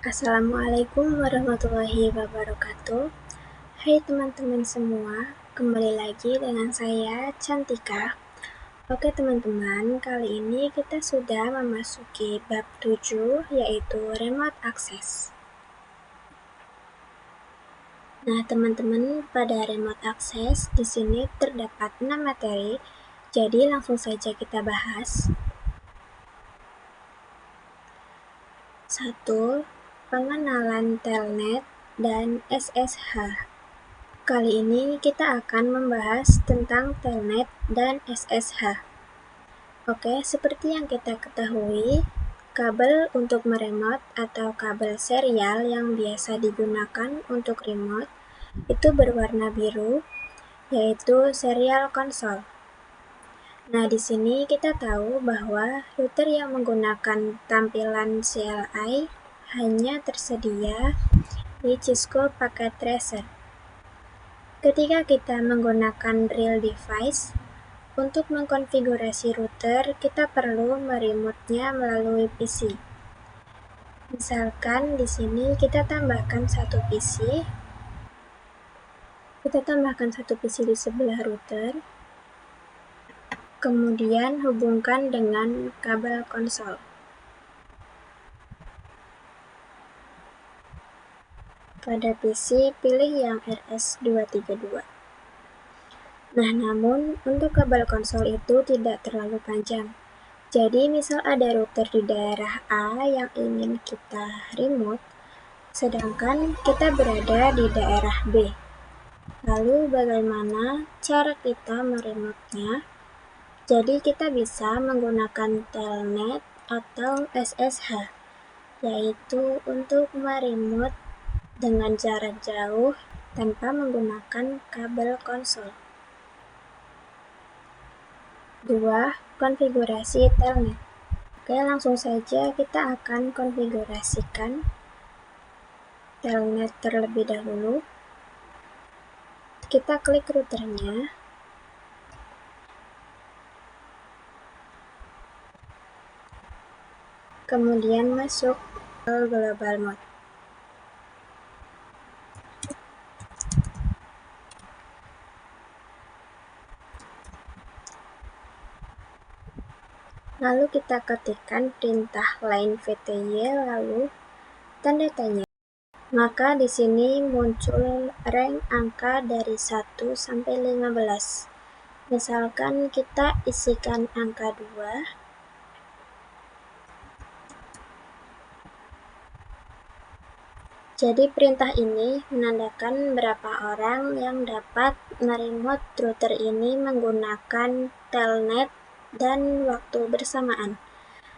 Assalamualaikum warahmatullahi wabarakatuh. Hai teman-teman semua, kembali lagi dengan saya Cantika. Oke teman-teman, kali ini kita sudah memasuki bab 7 yaitu remote access. Nah, teman-teman, pada remote access di sini terdapat 6 materi. Jadi langsung saja kita bahas. 1. Pengenalan telnet dan SSH. Kali ini kita akan membahas tentang telnet dan SSH. Oke, seperti yang kita ketahui, kabel untuk meremote atau kabel serial yang biasa digunakan untuk remote itu berwarna biru, yaitu serial console. Nah, di sini kita tahu bahwa router yang menggunakan tampilan CLI hanya tersedia di Cisco Packet Tracer. Ketika kita menggunakan real device, untuk mengkonfigurasi router, kita perlu meremote-nya melalui PC. Misalkan di sini kita tambahkan satu PC di sebelah router, kemudian hubungkan dengan kabel konsol. Pada PC, pilih yang RS232. Nah, namun untuk kabel konsol itu tidak terlalu panjang. Jadi, misal ada router di daerah A yang ingin kita remote, sedangkan kita berada di daerah B. Lalu, bagaimana cara kita meremote-nya? Jadi, kita bisa menggunakan telnet atau SSH, yaitu untuk meremote dengan jarak jauh tanpa menggunakan kabel konsol. 2. Konfigurasi telnet. Oke, langsung saja kita akan konfigurasikan telnet terlebih dahulu. Kita klik routernya. Kemudian masuk ke global mode. Lalu kita ketikkan perintah line VTY lalu tanda tanya. Maka di sini muncul rank angka dari 1 sampai 15. Misalkan kita isikan angka 2. Jadi perintah ini menandakan berapa orang yang dapat meremote router ini menggunakan telnet dan waktu bersamaan.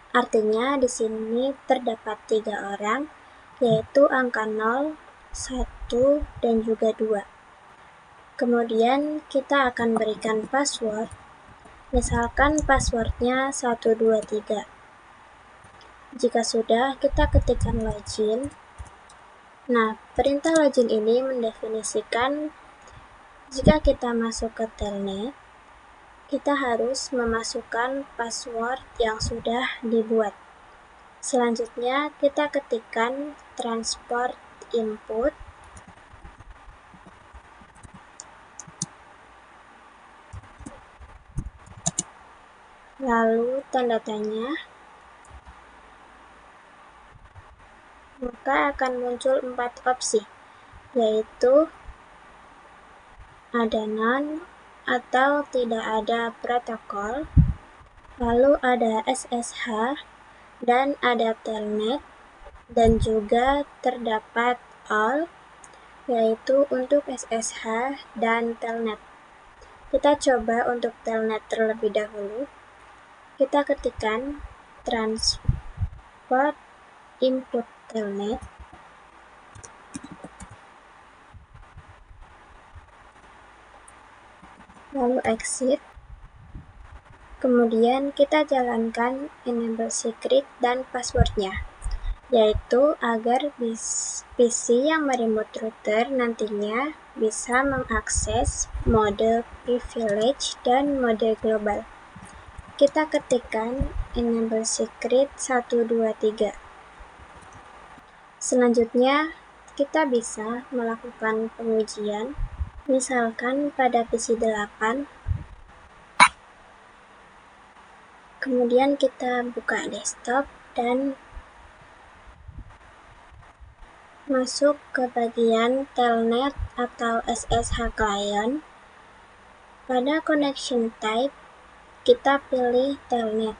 Artinya di sini terdapat 3 orang, yaitu angka 0, 1, dan juga 2. Kemudian kita akan berikan password. Misalkan passwordnya 123. Jika sudah, kita ketikkan login. Nah, perintah login ini mendefinisikan jika kita masuk ke telnet, kita harus memasukkan password yang sudah dibuat. Selanjutnya, kita ketikkan transport input. Lalu tanda tanya. Maka akan muncul 4 opsi, yaitu ada none atau tidak ada protokol, lalu ada SSH, dan ada telnet, dan juga terdapat all, yaitu untuk SSH dan telnet. Kita coba untuk telnet terlebih dahulu. Kita ketikkan transport input telnet. Lalu exit. Kemudian kita jalankan enable secret dan passwordnya, yaitu agar PC yang meremote router nantinya bisa mengakses mode privilege dan mode global. Kita ketikkan enable secret 123. Selanjutnya, kita bisa melakukan pengujian, misalkan pada PC 8. Kemudian kita buka desktop dan masuk ke bagian Telnet atau SSH Client. Pada connection type, kita pilih Telnet.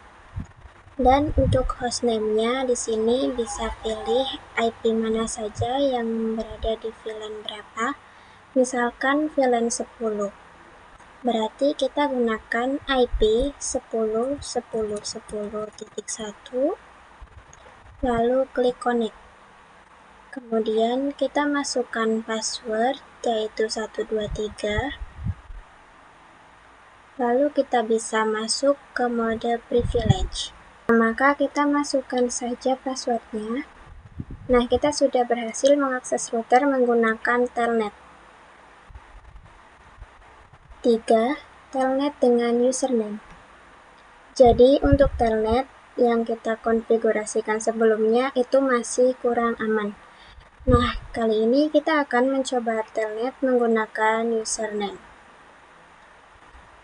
Dan untuk hostname-nya di sini bisa pilih IP mana saja yang berada di VLAN berapa. Misalkan VLAN 10. Berarti kita gunakan IP 10.10.10.1, lalu klik connect. Kemudian kita masukkan password yaitu 123. Lalu kita bisa masuk ke mode privilege. Maka kita masukkan saja passwordnya. Nah, kita sudah berhasil mengakses router menggunakan Telnet. 3. Telnet dengan username. Jadi untuk Telnet yang kita konfigurasikan sebelumnya itu masih kurang aman. Nah, kali ini kita akan mencoba Telnet menggunakan username.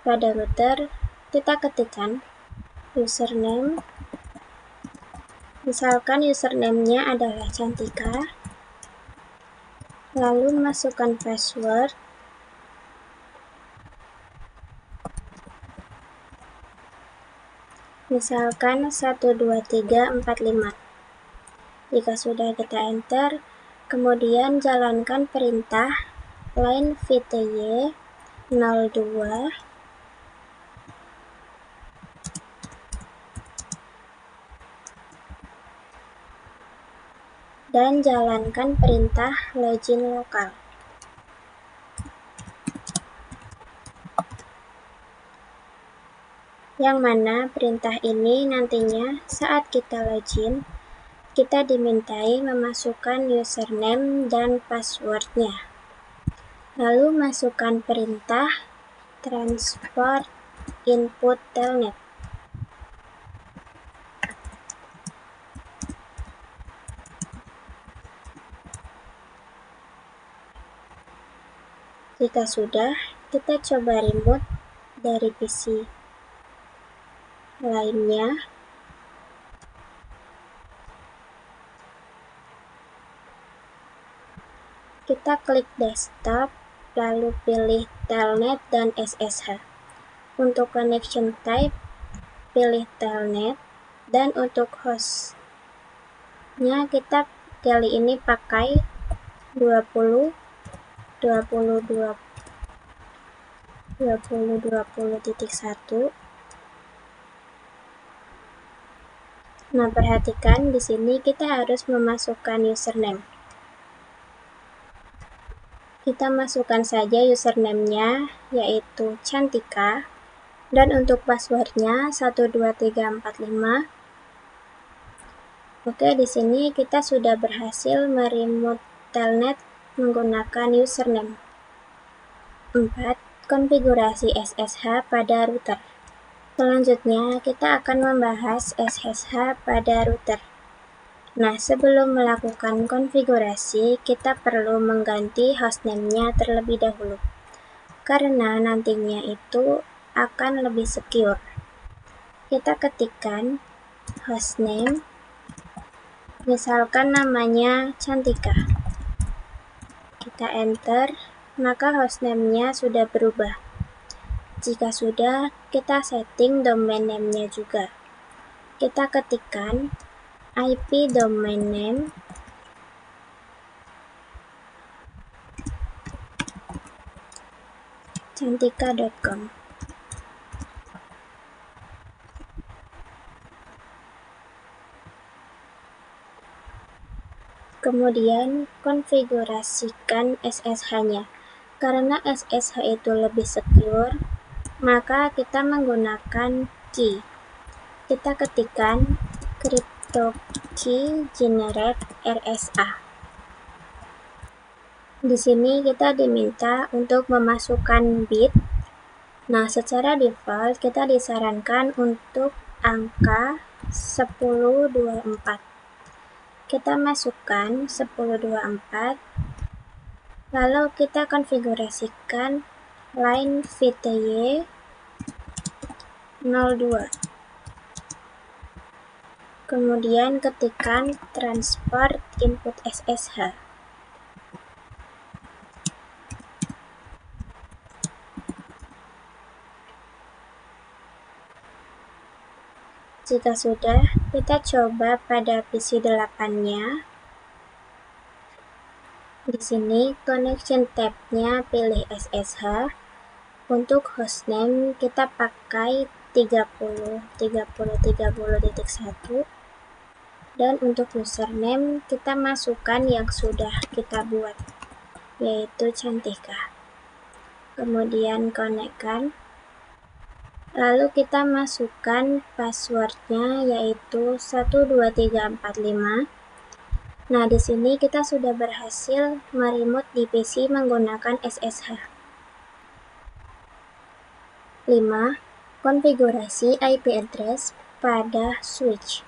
Pada router, kita ketikkan username. Misalkan username-nya adalah Cantika. Lalu masukkan password. Misalkan 12345. Jika sudah kita enter, kemudian jalankan perintah line VTY 02 dan jalankan perintah login lokal. Yang mana perintah ini nantinya saat kita login, kita dimintai memasukkan username dan passwordnya. Lalu masukkan perintah transport input telnet. Jika sudah, kita coba remote dari PC lainnya. Kita klik desktop, lalu pilih Telnet dan SSH. Untuk connection type, pilih Telnet, dan untuk hostnya kita kali ini pakai 20.20.20.1. Nah, perhatikan di sini kita harus memasukkan username. Kita masukkan saja username-nya yaitu Cantika, dan untuk passwordnya 12345. Oke, di sini kita sudah berhasil meremote Telnet menggunakan username. 4. Konfigurasi SSH pada router. Selanjutnya, kita akan membahas SSH pada router. Nah, sebelum melakukan konfigurasi, kita perlu mengganti hostname-nya terlebih dahulu, karena nantinya itu akan lebih secure. Kita ketikkan hostname, misalkan namanya Cantika. Kita enter, maka hostname-nya sudah berubah. Jika sudah, kita setting domain name-nya juga. Kita ketikkan IP domain name cantika.com. Kemudian konfigurasikan SSH-nya. Karena SSH itu lebih secure, maka kita menggunakan key. Kita ketikkan crypto key generate RSA. Di sini kita diminta untuk memasukkan bit. Nah, secara default kita disarankan untuk angka 1024. kita masukkan 1024, lalu kita konfigurasikan line VTY 02. Kemudian ketikkan transport input SSH. Jika sudah, kita coba pada PC 8-nya. Di sini connection tab-nya pilih SSH. Untuk hostname kita pakai 30.30.30.1, dan untuk username kita masukkan yang sudah kita buat, yaitu Cantika. Kemudian konekkan. Lalu kita masukkan passwordnya, yaitu 12345. Nah, di sini kita sudah berhasil meremote di PC menggunakan SSH. 5. Konfigurasi IP address pada switch.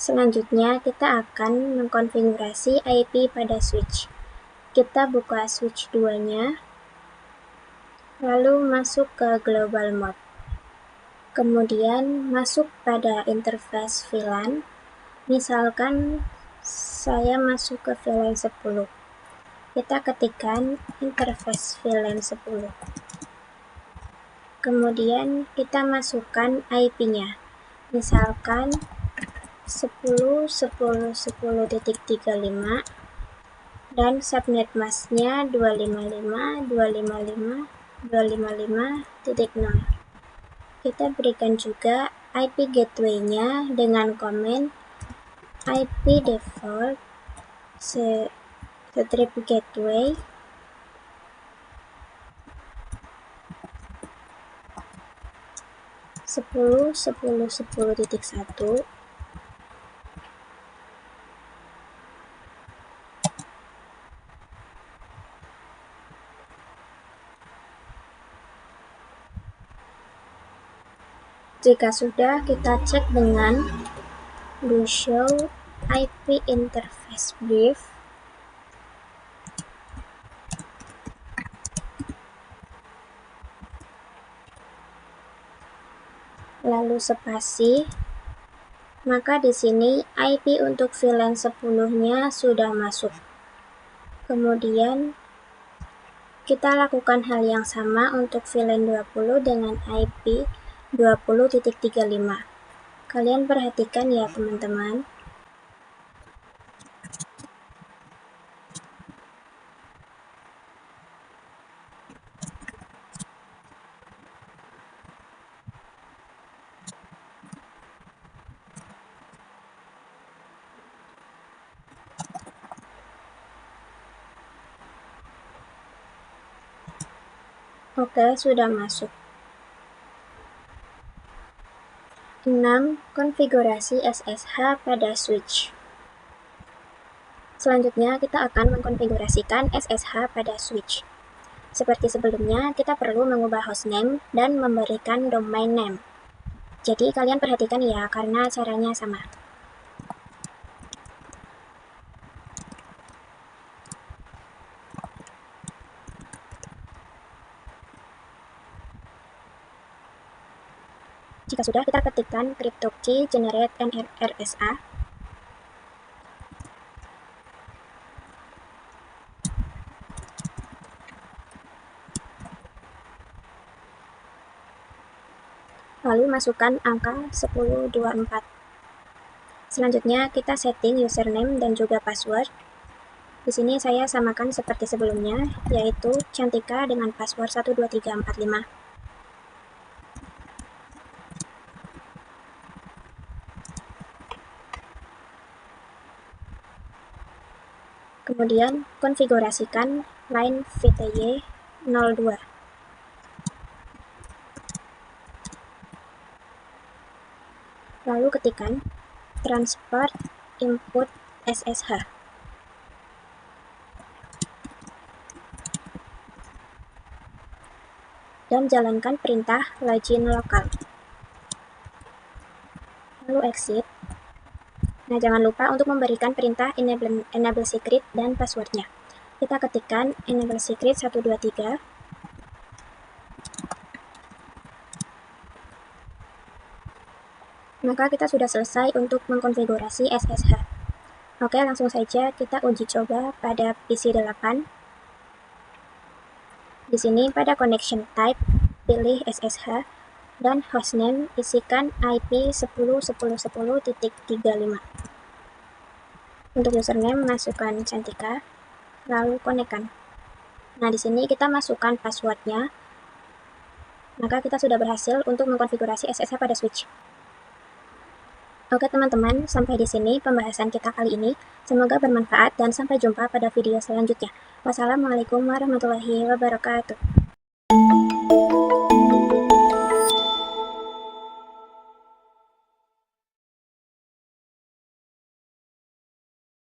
Selanjutnya, kita akan mengkonfigurasi IP pada switch. Kita buka switch 2-nya, lalu masuk ke global mode. Kemudian masuk pada interface VLAN, misalkan saya masuk ke VLAN 10. Kita ketikkan interface VLAN 10. Kemudian kita masukkan IP-nya, misalkan 10.10.10.35 dan subnet masknya 255.255.255.0. Kita berikan juga IP gateway-nya dengan komen IP default strip gateway (10.10.10.1). Jika sudah, kita cek dengan do show IP interface brief. Lalu spasi. Maka di sini IP untuk VLAN 10-nya sudah masuk. Kemudian kita lakukan hal yang sama untuk VLAN 20 dengan IP 20.35. Kalian perhatikan ya teman-teman. Oke, sudah masuk. 6. Konfigurasi SSH pada switch. Selanjutnya, kita akan mengkonfigurasikan SSH pada switch. Seperti sebelumnya, kita perlu mengubah hostname dan memberikan domain name. Jadi, kalian perhatikan ya, karena caranya sama. Jika sudah, kita ketikkan cryptokey generate NRSA. Lalu masukkan angka 1024. Selanjutnya, kita setting username dan juga password. Di sini saya samakan seperti sebelumnya, yaitu Cantika dengan password 12345. Kemudian konfigurasikan line VTY 02. Lalu ketikkan transport input SSH. Dan jalankan perintah login lokal. Lalu exit. Nah, jangan lupa untuk memberikan perintah enable secret dan passwordnya. Kita ketikkan enable secret 123. Maka kita sudah selesai untuk mengkonfigurasi SSH. Oke, langsung saja kita uji coba pada PC 8. Di sini pada connection type, pilih SSH, dan hostname isikan IP 10.10.10.35. Untuk username masukkan Cantika, lalu konekkan. Nah, di sini kita masukkan passwordnya. Maka kita sudah berhasil untuk mengkonfigurasi SSH pada switch. Oke teman-teman, sampai di sini pembahasan kita kali ini. Semoga bermanfaat dan sampai jumpa pada video selanjutnya. Wassalamualaikum warahmatullahi wabarakatuh.